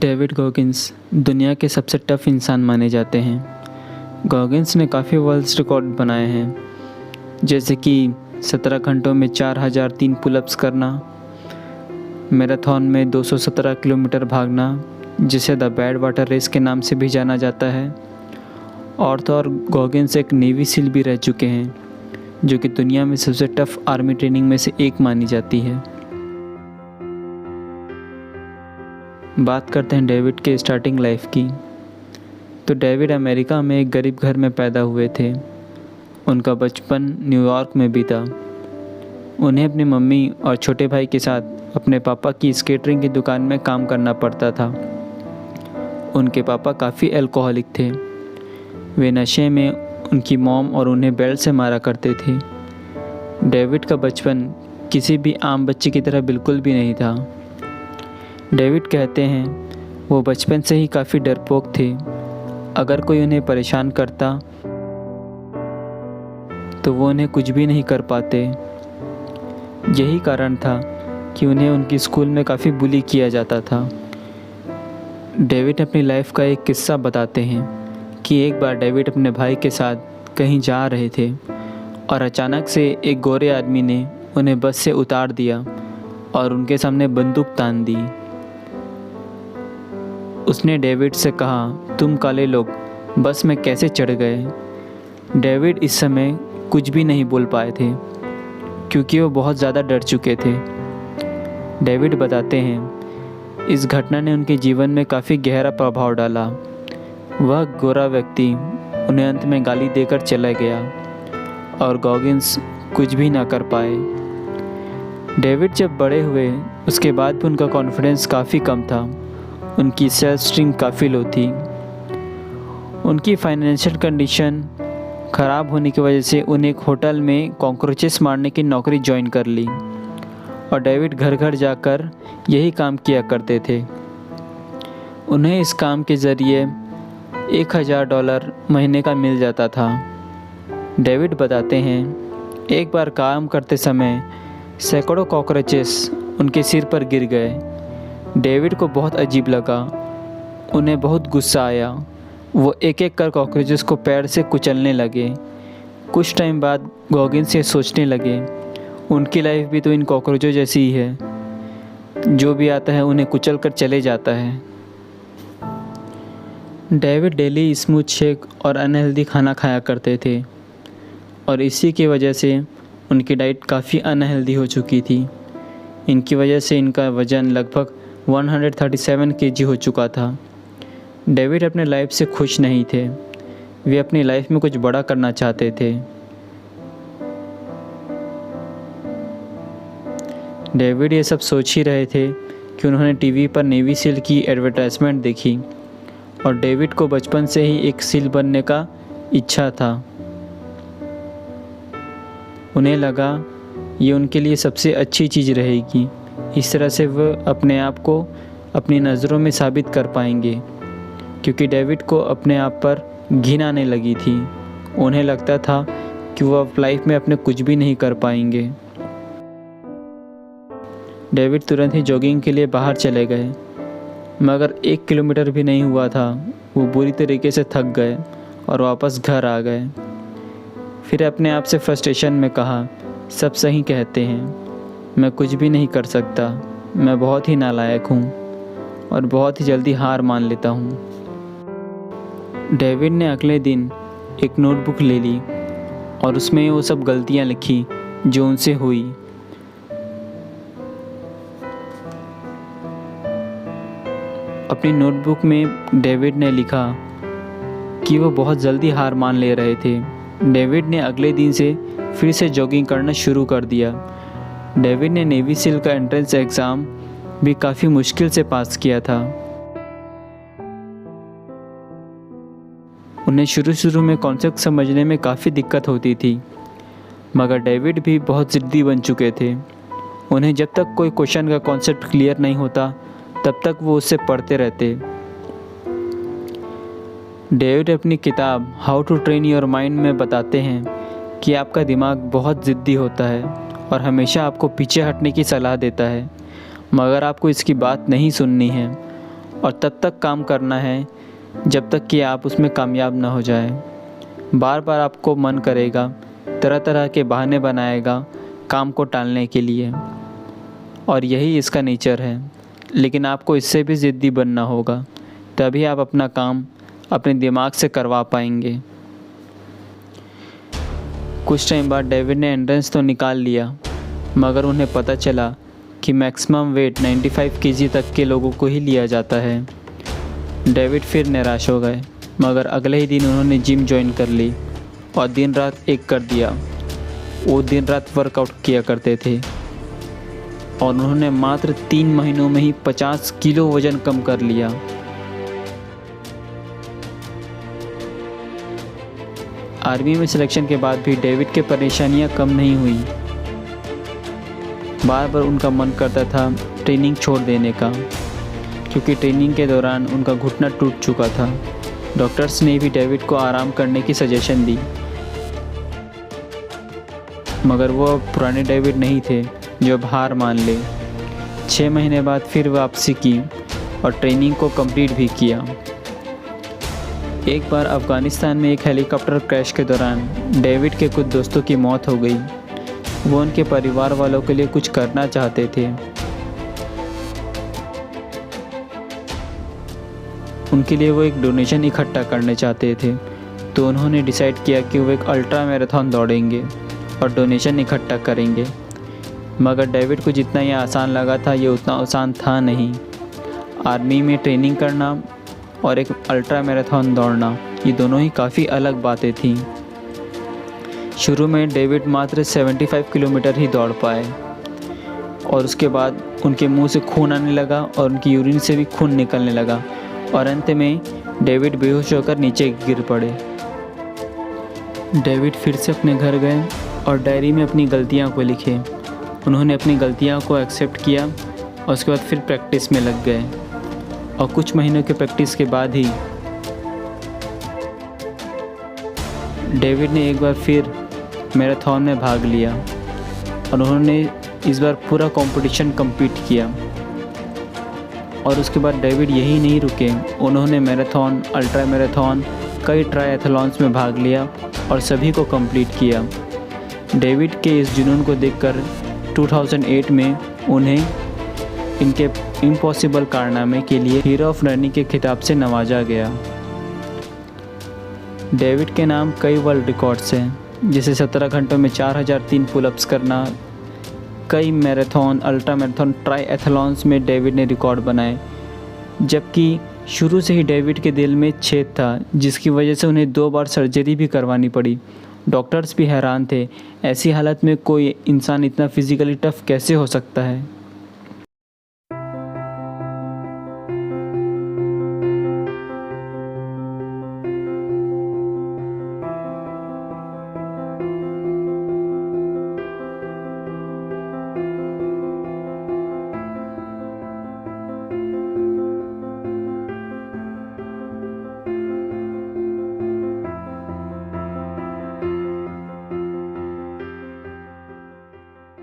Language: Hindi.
डेविड गॉगिंस दुनिया के सबसे टफ इंसान माने जाते हैं। गॉगिंस ने काफ़ी वर्ल्ड रिकॉर्ड बनाए हैं, जैसे कि 17 घंटों में 4003 पुलअप्स करना, मैराथन में 217 किलोमीटर भागना, जिसे द बैड वाटर रेस के नाम से भी जाना जाता है। और तो और गॉगिंस एक नेवी सील भी रह चुके हैं, जो कि दुनिया में सबसे टफ आर्मी ट्रेनिंग में से एक मानी जाती है। बात करते हैं डेविड के स्टार्टिंग लाइफ की। तो डेविड अमेरिका में एक गरीब घर में पैदा हुए थे। उनका बचपन न्यूयॉर्क में बीता। उन्हें अपनी मम्मी और छोटे भाई के साथ अपने पापा की स्केटरिंग की दुकान में काम करना पड़ता था। उनके पापा काफ़ी अल्कोहलिक थे। वे नशे में उनकी मॉम और उन्हें बेल्ट से मारा करते थे। डेविड का बचपन किसी भी आम बच्चे की तरह बिल्कुल भी नहीं था। डेविड कहते हैं वो बचपन से ही काफ़ी डरपोक थे। अगर कोई उन्हें परेशान करता तो वो उन्हें कुछ भी नहीं कर पाते। यही कारण था कि उन्हें उनकी स्कूल में काफ़ी बुली किया जाता था। डेविड अपनी लाइफ का एक किस्सा बताते हैं कि एक बार डेविड अपने भाई के साथ कहीं जा रहे थे और अचानक से एक गोरे आदमी ने उन्हें बस से उतार दिया और उनके सामने बंदूक तान दी। उसने डेविड से कहा, तुम काले लोग बस में कैसे चढ़ गए? डेविड इस समय कुछ भी नहीं बोल पाए थे, क्योंकि वो बहुत ज़्यादा डर चुके थे। डेविड बताते हैं इस घटना ने उनके जीवन में काफ़ी गहरा प्रभाव डाला। वह गोरा व्यक्ति उन्हें अंत में गाली देकर चला गया और गॉगिंस कुछ भी ना कर पाए। डेविड जब बड़े हुए उसके बाद भी उनका कॉन्फिडेंस काफ़ी कम था। उनकी सेल्फ स्टीम काफ़ी लो थी। उनकी फाइनेंशियल कंडीशन ख़राब होने की वजह से उन्हें एक होटल में कॉकरोचेस मारने की नौकरी ज्वाइन कर ली और डेविड घर घर जाकर यही काम किया करते थे। उन्हें इस काम के ज़रिए $1000 महीने का मिल जाता था। डेविड बताते हैं एक बार काम करते समय सैकड़ों कॉकरोचेस उनके सिर पर गिर गए। डेविड को बहुत अजीब लगा। उन्हें बहुत गुस्सा आया। वो एक एक कर कॉकरोचेस को पैर से कुचलने लगे। कुछ टाइम बाद गॉगिंस से सोचने लगे उनकी लाइफ भी तो इन कॉकरोचों जैसी ही है, जो भी आता है उन्हें कुचल कर चले जाता है। डेविड डेली स्मूथ शेक और अनहेल्दी खाना खाया करते थे और इसी की वजह से उनकी डाइट काफ़ी अनहेल्दी हो चुकी थी। इनकी वजह से इनका वज़न लगभग 137 kg हो चुका था। डेविड अपने लाइफ से खुश नहीं थे। वे अपनी लाइफ में कुछ बड़ा करना चाहते थे। डेविड ये सब सोच ही रहे थे कि उन्होंने टीवी पर नेवी सील की एडवर्टाइजमेंट देखी और डेविड को बचपन से ही एक सील बनने का इच्छा था। उन्हें लगा ये उनके लिए सबसे अच्छी चीज़ रहेगी। इस तरह से वह अपने आप को अपनी नज़रों में साबित कर पाएंगे, क्योंकि डेविड को अपने आप पर घिन आने लगी थी। उन्हें लगता था कि वह अब लाइफ में अपने कुछ भी नहीं कर पाएंगे। डेविड तुरंत ही जॉगिंग के लिए बाहर चले गए, मगर 1 किलोमीटर भी नहीं हुआ था वो बुरी तरीके से थक गए और वापस घर आ गए। फिर अपने आप से फ्रस्ट्रेशन में कहा, सब सही कहते हैं, मैं कुछ भी नहीं कर सकता, मैं बहुत ही नालायक हूँ और बहुत ही जल्दी हार मान लेता हूँ। डेविड ने अगले दिन एक नोटबुक ले ली और उसमें वो सब गलतियाँ लिखी जो उनसे हुई। अपनी नोटबुक में डेविड ने लिखा कि वो बहुत जल्दी हार मान ले रहे थे। डेविड ने अगले दिन से फिर से जॉगिंग करना शुरू कर दिया। डेविड ने नेवी सील का एंट्रेंस एग्ज़ाम भी काफ़ी मुश्किल से पास किया था। उन्हें शुरू में कॉन्सेप्ट समझने में काफ़ी दिक्कत होती थी, मगर डेविड भी बहुत ज़िद्दी बन चुके थे। उन्हें जब तक कोई क्वेश्चन का कॉन्सेप्ट क्लियर नहीं होता तब तक वो उससे पढ़ते रहते। डेविड अपनी किताब how to train your mind में बताते हैं कि आपका दिमाग बहुत ज़िद्दी होता है और हमेशा आपको पीछे हटने की सलाह देता है, मगर आपको इसकी बात नहीं सुननी है और तब तक काम करना है जब तक कि आप उसमें कामयाब ना हो जाए। बार बार आपको मन करेगा, तरह तरह के बहाने बनाएगा काम को टालने के लिए, और यही इसका नेचर है। लेकिन आपको इससे भी ज़िद्दी बनना होगा, तभी आप अपना काम अपने दिमाग से करवा पाएंगे। कुछ टाइम बाद डेविड ने एंट्रेंस तो निकाल लिया, मगर उन्हें पता चला कि मैक्सिमम वेट 95 केजी तक के लोगों को ही लिया जाता है। डेविड फिर निराश हो गए, मगर अगले ही दिन उन्होंने जिम ज्वाइन कर ली और दिन रात एक कर दिया। वो दिन रात वर्कआउट किया करते थे और उन्होंने मात्र 3 महीनों में ही 50 किलो वज़न कम कर लिया। आर्मी में सिलेक्शन के बाद भी डेविड की परेशानियां कम नहीं हुई। बार बार उनका मन करता था ट्रेनिंग छोड़ देने का, क्योंकि ट्रेनिंग के दौरान उनका घुटना टूट चुका था। डॉक्टर्स ने भी डेविड को आराम करने की सजेशन दी, मगर वो अब पुराने डेविड नहीं थे जो अब हार मान ले। 6 महीने बाद फिर वापसी की और ट्रेनिंग को कंप्लीट भी किया। एक बार अफ़गानिस्तान में एक हेलीकॉप्टर क्रैश के दौरान डेविड के कुछ दोस्तों की मौत हो गई। वो उनके परिवार वालों के लिए कुछ करना चाहते थे। उनके लिए वो एक डोनेशन इकट्ठा करने चाहते थे, तो उन्होंने डिसाइड किया कि वो एक अल्ट्रा मैराथन दौड़ेंगे और डोनेशन इकट्ठा करेंगे। मगर डेविड को जितना ये आसान लगा था, ये उतना आसान था नहीं। आर्मी में ट्रेनिंग करना और एक अल्ट्रा मैराथन दौड़ना, ये दोनों ही काफ़ी अलग बातें थीं। शुरू में डेविड मात्र 75 किलोमीटर ही दौड़ पाए और उसके बाद उनके मुंह से खून आने लगा और उनकी यूरिन से भी खून निकलने लगा और अंत में डेविड बेहोश होकर नीचे गिर पड़े। डेविड फिर से अपने घर गए और डायरी में अपनी गलतियां को लिखे। उन्होंने अपनी गलतियां को एक्सेप्ट किया और उसके बाद फिर प्रैक्टिस में लग गए और कुछ महीनों के प्रैक्टिस के बाद ही डेविड ने एक बार फिर मैराथन में भाग लिया और उन्होंने इस बार पूरा कंपटीशन कंप्लीट किया। और उसके बाद डेविड यही नहीं रुके, उन्होंने मैराथन, अल्ट्रा मैराथन, कई ट्रायथलॉन्स में भाग लिया और सभी को कंप्लीट किया। डेविड के इस जुनून को देखकर 2008 में उन्हें इनके इम्पॉसिबल कारनामे के लिए हीरो ऑफ रनिंग के खिताब से नवाजा गया। डेविड के नाम कई वर्ल्ड रिकॉर्ड्स हैं, जैसे 17 घंटों में 4003 पुलअप्स करना। कई मैराथन, अल्ट्रा मैराथन, ट्रायथलॉन्स में डेविड ने रिकॉर्ड बनाए। जबकि शुरू से ही डेविड के दिल में छेद था, जिसकी वजह से उन्हें 2 बार सर्जरी भी करवानी पड़ी। डॉक्टर्स भी हैरान थे, ऐसी हालत में कोई इंसान इतना फिजिकली टफ कैसे हो सकता है।